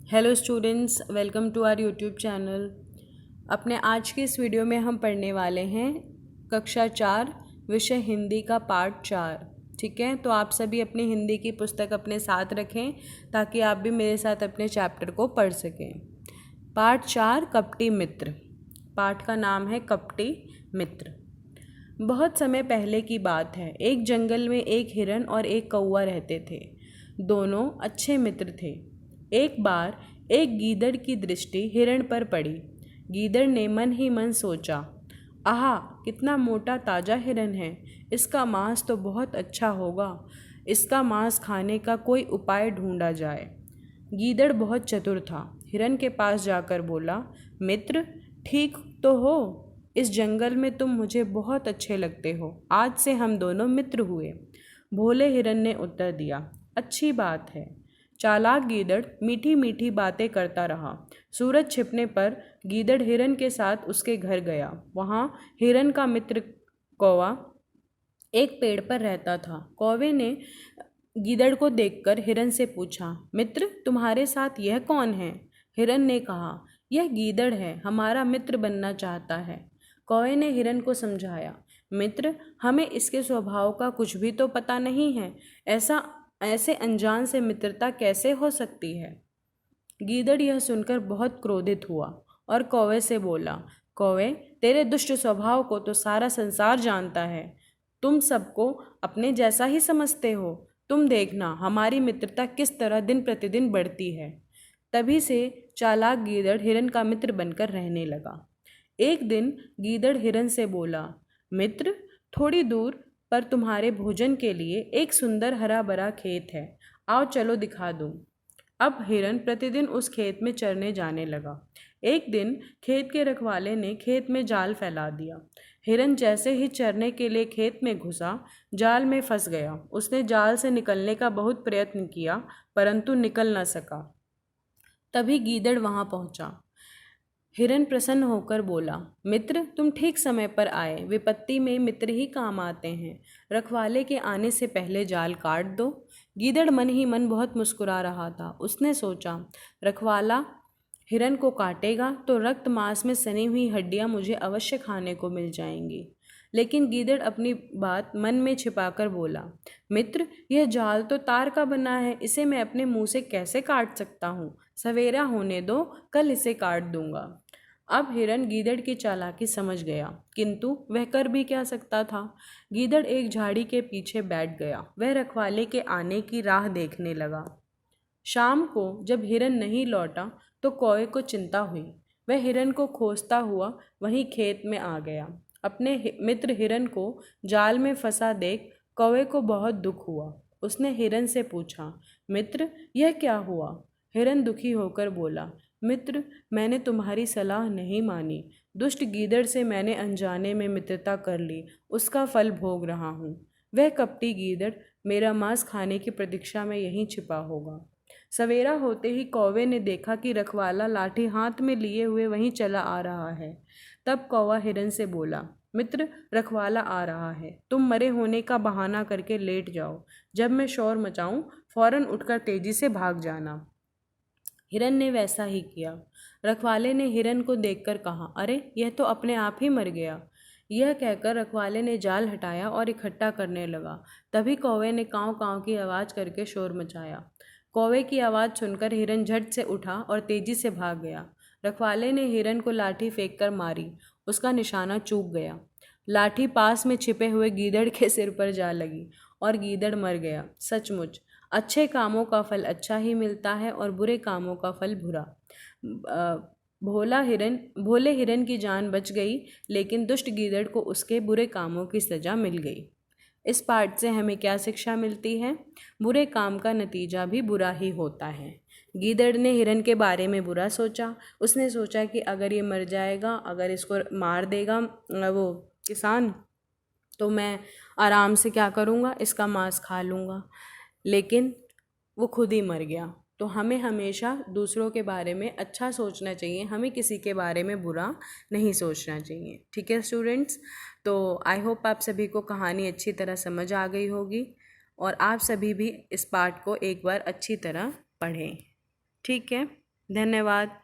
Hello students, welcome to our YouTube channel. अपने आज के इस वीडियो में हम पढ़ने वाले हैं कक्षा 4 विषय हिंदी का पार्ट 4। ठीक है, तो आप सभी अपनी हिंदी की पुस्तक अपने साथ रखें ताकि आप भी मेरे साथ अपने चैप्टर को पढ़ सकें। पार्ट 4 कपटी मित्र। पाठ का नाम है कपटी मित्र। बहुत समय पहले की बात है। एक जंगल में एक हिरन और एक कौवा रहते थे। दोनों अच्छे मित्र थे। एक बार एक गीदड़ की दृष्टि हिरण पर पड़ी। गीदड़ ने मन ही मन सोचा, आहा, कितना मोटा ताजा हिरन है। इसका मांस तो बहुत अच्छा होगा। इसका मांस खाने का कोई उपाय ढूंढा जाए। गीदड़ बहुत चतुर था। हिरन के पास जाकर बोला, मित्र, ठीक तो हो? इस जंगल में तुम मुझे बहुत अच्छे लगते हो। आज से हम दोनों मित्र हुए। भोले हिरन ने उत्तर दिया, अच्छी बात है। चालाक गीदड़ मीठी मीठी बातें करता रहा। सूरज छिपने पर गीदड़ हिरन के साथ उसके घर गया। वहाँ हिरन का मित्र कौवा एक पेड़ पर रहता था। कौवे ने गीदड़ को देखकर हिरन से पूछा, मित्र, तुम्हारे साथ यह कौन है? हिरन ने कहा, यह गीदड़ है, हमारा मित्र बनना चाहता है। कौवे ने हिरन को समझाया, मित्र, हमें इसके स्वभाव का कुछ भी तो पता नहीं है। ऐसे अनजान से मित्रता कैसे हो सकती है? गीदड़ यह सुनकर बहुत क्रोधित हुआ और कौवे से बोला, कौवे, तेरे दुष्ट स्वभाव को तो सारा संसार जानता है। तुम सबको अपने जैसा ही समझते हो। तुम देखना हमारी मित्रता किस तरह दिन प्रतिदिन बढ़ती है। तभी से चालाक गीदड़ हिरन का मित्र बनकर रहने लगा। एक दिन गीदड़ हिरन से बोला, मित्र, थोड़ी दूर पर तुम्हारे भोजन के लिए एक सुंदर हरा भरा खेत है। आओ चलो दिखा दूं। अब हिरन प्रतिदिन उस खेत में चरने जाने लगा। एक दिन खेत के रखवाले ने खेत में जाल फैला दिया। हिरन जैसे ही चरने के लिए खेत में घुसा, जाल में फंस गया। उसने जाल से निकलने का बहुत प्रयत्न किया, परंतु निकल न सका। तभी गीदड़ वहां पहुंचा। हिरन प्रसन्न होकर बोला, मित्र, तुम ठीक समय पर आए। विपत्ति में मित्र ही काम आते हैं। रखवाले के आने से पहले जाल काट दो। गीदड़ मन ही मन बहुत मुस्कुरा रहा था। उसने सोचा, रखवाला हिरन को काटेगा तो रक्त मांस में सनी हुई हड्डियां मुझे अवश्य खाने को मिल जाएंगी। लेकिन गीदड़ अपनी बात मन में छिपाकर बोला, मित्र, यह जाल तो तार का बना है। इसे मैं अपने मुंह से कैसे काट सकता हूँ? सवेरा होने दो, कल इसे काट दूंगा। अब हिरन गीदड़ की चालाकी समझ गया, किंतु वह कर भी क्या सकता था। गीदड़ एक झाड़ी के पीछे बैठ गया। वह रखवाले के आने की राह देखने लगा। शाम को जब हिरन नहीं लौटा तो कौवे को चिंता हुई। वह हिरन को खोजता हुआ वहीं खेत में आ गया। अपने मित्र हिरन को जाल में फंसा देख कौवे को बहुत दुख हुआ। उसने हिरन से पूछा, मित्र, यह क्या हुआ? हिरन दुखी होकर बोला, मित्र, मैंने तुम्हारी सलाह नहीं मानी। दुष्ट गीदड़ से मैंने अनजाने में मित्रता कर ली। उसका फल भोग रहा हूँ। वह कपटी गीदड़ मेरा मांस खाने की प्रतीक्षा में यहीं छिपा होगा। सवेरा होते ही कौवे ने देखा कि रखवाला लाठी हाथ में लिए हुए वहीं चला आ रहा है। तब कौवा हिरन से बोला, मित्र, रखवाला आ रहा है। तुम मरे होने का बहाना करके लेट जाओ। जब मैं शोर मचाऊं, फौरन उठकर तेजी से भाग जाना। हिरन ने वैसा ही किया। रखवाले ने हिरन को देखकर कहा, अरे, यह तो अपने आप ही मर गया। यह कहकर रखवाले ने जाल हटाया और इकट्ठा करने लगा। तभी कौवे ने कांव कांव की आवाज़ करके शोर मचाया। कौवे की आवाज़ सुनकर हिरन झट से उठा और तेजी से भाग गया। रखवाले ने हिरन को लाठी फेंक कर मारी। उसका निशाना चूक गया। लाठी पास में छिपे हुए गीदड़ के सिर पर जा लगी और गीदड़ मर गया। सचमुच अच्छे कामों का फल अच्छा ही मिलता है और बुरे कामों का फल बुरा। भोले हिरन की जान बच गई, लेकिन दुष्ट गीदड़ को उसके बुरे कामों की सजा मिल गई। इस पाठ से हमें क्या शिक्षा मिलती है? बुरे काम का नतीजा भी बुरा ही होता है। गीदड़ ने हिरन के बारे में बुरा सोचा। उसने सोचा कि अगर ये मर जाएगा, अगर इसको मार देगा वो किसान, तो मैं आराम से क्या करूँगा, इसका मांस खा लूँगा। लेकिन वो खुद ही मर गया। तो हमें हमेशा दूसरों के बारे में अच्छा सोचना चाहिए। हमें किसी के बारे में बुरा नहीं सोचना चाहिए। ठीक है स्टूडेंट्स, तो आई होप आप सभी को कहानी अच्छी तरह समझ आ गई होगी और आप सभी भी इस पाठ को एक बार अच्छी तरह पढ़ें। ठीक है। धन्यवाद।